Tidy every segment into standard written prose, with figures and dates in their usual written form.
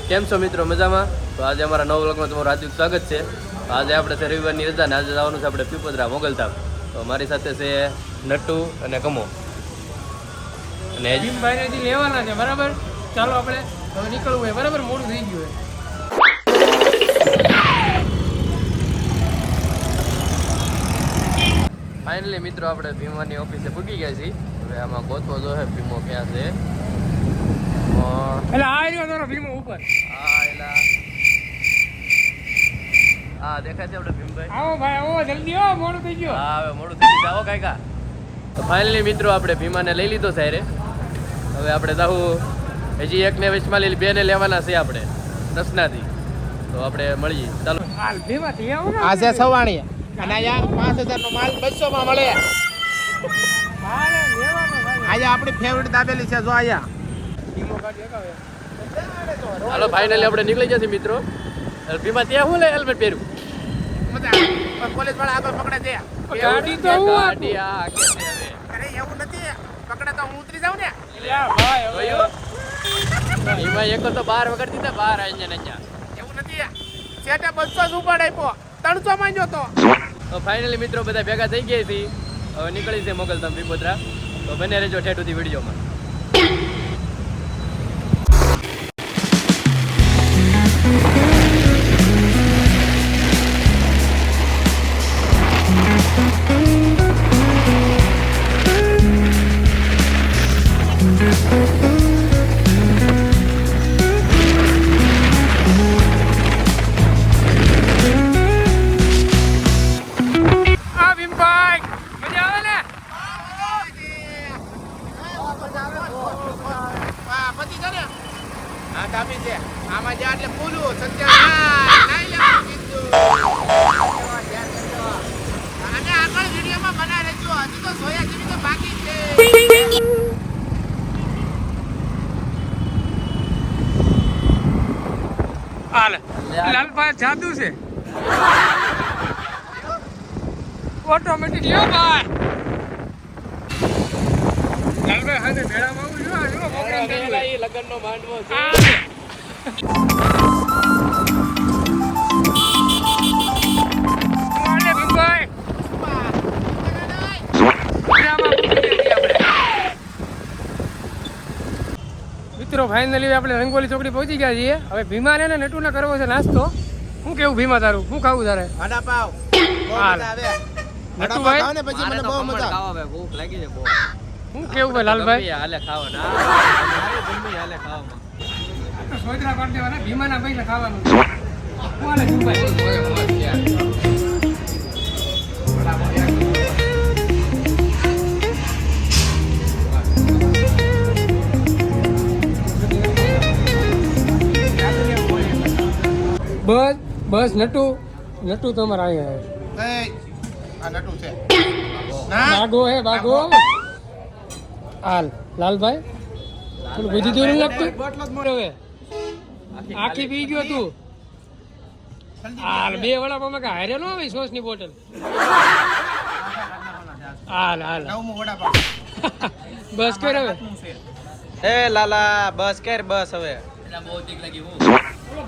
કેમ છો મિત્રો, મજામાં? તો આજે અમારા નવા વ્લોગમાં તમારું હાર્દિક સ્વાગત છે. તો આજે આપણે છે રવિવારની રજા ને આજે જવાનું છે આપણે પીપોદરા મોગલધામ. તો મારી સાથે છે નટુ અને કમો અને ભાઈને હજી લેવાના છે. બરાબર, ચાલો આપણે હવે નીકળવું હોય. બરાબર, મોડું થઈ ગયું હોય. ફાઇનલી મિત્રો આપણે ભીમાની ઓફિસે પૂગી ગયા છીએ. હવે આમાં ગોતવો જો હે ભીમો ક્યાં છે. એટલે આ રહ્યો તારો ભીમો ઉપર. હા દેખાય છે આપણે ભીમભાઈ. આવો ભાઈ, આવો જલ્દી આવો, મોડું થઈ ગયું. હા હવે મોડું થઈ ગયું, આવો કાકા. તો ફાઇનલી મિત્રો આપણે ભીમાને લઈ લીધો સાહેરે. હવે આપણે જાવું હજી એકને વિશમાલી બેને લેવાના છે આપણે રસનાથી. તો આપણે મળીએ, ચાલો. હાલ ભીમા થી આવો ને. આજે સવાણી અને અહીંયા 5000 નો માલ 200 માં મળે. મારે લેવાનો ભાઈ. આજે આપણી ફેવરિટ દાબેલી છે જો અહીંયા. ભીમો કાઢી હકાવે. હાલો ફાઇનલી આપણે નીકળી જશે મિત્રો. ભીમા ત્યાં શું લે હેલ્મેટ પહેર્યું? મજા પોલીસ વાળા આગળ પકડે છે. ગાડી તો હું ગાડી આ કે છે હવે. અરે એવું નથી, પકડે તો હું ઉતરી જાઉં ને. લ્યા ભાઈ હવે એમાં એક તો 12 વગર દીધા 12 અહીંયા એવું નથી, સેટે 200 જ ઉપાડ આપ્યો, 300 માં જો તો. તો ફાઇનલી મિત્રો બધા ભેગા થઈ ગયા છીએ. હવે નીકળી છે મોગલધામ પીપોદરા. તો બને રહેજો ઠેઠ સુધી વિડીયોમાં. આ ભીમભાઈ મજા આવે ને. પતિ છે ને હા કાપી છે આમાં જ્યાં એટલે ફૂલું સત્યાનાશ લઈ લેવું કીધું. અને આગળ વિડીયોમાં બનાવી રહેજો, હજી તો સોયા જેવી તો બાકી છે. હાલ લાલભાઈ જાદુ છે. ઓટોમેટિક લ્યો ભાઈ. લાલભાઈ હાથે ભેળામાં આવું છું. આ જો પ્રોગ્રામ થઈ ગયો. લગ્નનો માંડવો છે. આલે ભીમભાઈ. મિત્રો ફાઇનલી આપણે રંગોલી ચોકડી પહોંચી ગયા છીએ. હવે ભીમા ને નટુને કરવો છે નાસ્તો. શું કેવું ભીમા તારું? શું ખાવું તારે? વડાપાવ બહુ હાલ. મજા આવે. નટુભાઈ? વડાપાવ ખાવ ને પછી મને બહુ મજા આવે. ખાવા ભાઈ, ભૂખ લાગી છે બહુ. શું કેવું ભાઈ લાલભાઈ? ગમે હાલે ખાવાના. ગમે હાલે ખાવામાં. સોયત્રા પાડી દેવાના, ભીમાના પૈસા ખાવાનું. શું હાલે ભીમભાઈ? બસ બસ નટુ તમારે અહીંયા એ આ નટુ છે ના બાગો હે બાગો. હાલ લાલભાઈ થોડું બીજી દૂર લાગતું હવે આખી પી ગયો તું. હાલ 2 વડાપાવમાં કે હારે નો આવે સોસની બોટલ. હાલ હાલ નવમું વડાપાવ બસ કર હવે. એ લાલા બસ કર બસ હવે. એટલે બહુ તીખ લાગી હું.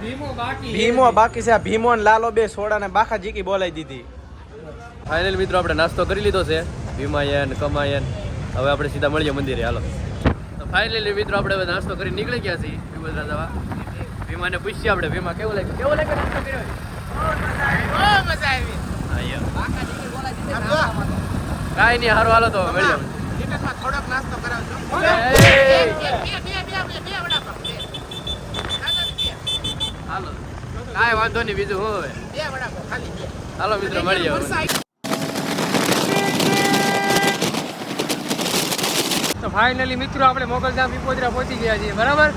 ભીમો બાકી ભીમો બાકી છે. આ ભીમો ને લાલો બે સોડા ને બાખા જીકી બોલાવી દીધી. ફાઇનલી મિત્રો આપણે નાસ્તો કરી લીધો છે. ભીમાયન કમાયન. હવે આપણે સીધા મળીએ મંદિરે, હાલો. તો ફાઇનલી મિત્રો આપણે હવે નાસ્તો કરી નીકળી ગયા છીએ પીપોદરા જવા. ભીમાને પૂછીએ આપણે, ભીમા કેવું લાગે નાસ્તો કર્યો? બહુ મજા આવી. કાંઈ નહીં, હારો હાલો તો મળીએ. ડિટેલમાં થોડોક નાસ્તો કરાવજો. એ, બે વડાપાવ બે. હાલો કાંઈ વાંધો નહીં, બીજું શું હવે. બે વડાપાવ ખાલી બે. હાલો મિત્રો મળીએ હવે. તો ફાઇનલી મિત્રો આપણે મોગલધામ પીપોદરા પહોંચી ગયા છીએ. બરાબર,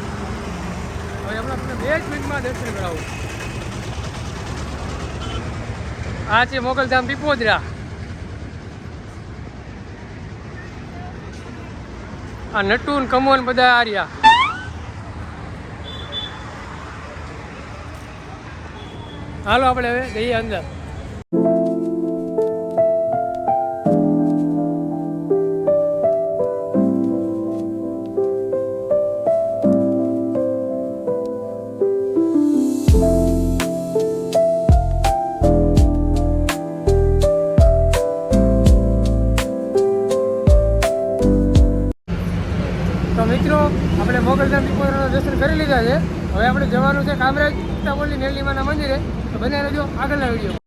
હવે હમણાં તમને 2 જ મિનિટમાં દર્શન કરાવું. આ છે મોગલધામ પીપોદરા. આ નટુ ને કમોન બધા આ રહ્યા. હાલો આપણે હવે જઈએ અંદર. મિત્રો આપણે મોગલધામ દીપોદરાના દર્શન કરી લીધા છે. હવે આપણે જવાનું છે કામરાજ સીતામઢી મેરલીમાના મંદિરે. તો બને રહેજો આગળના વિડીયો.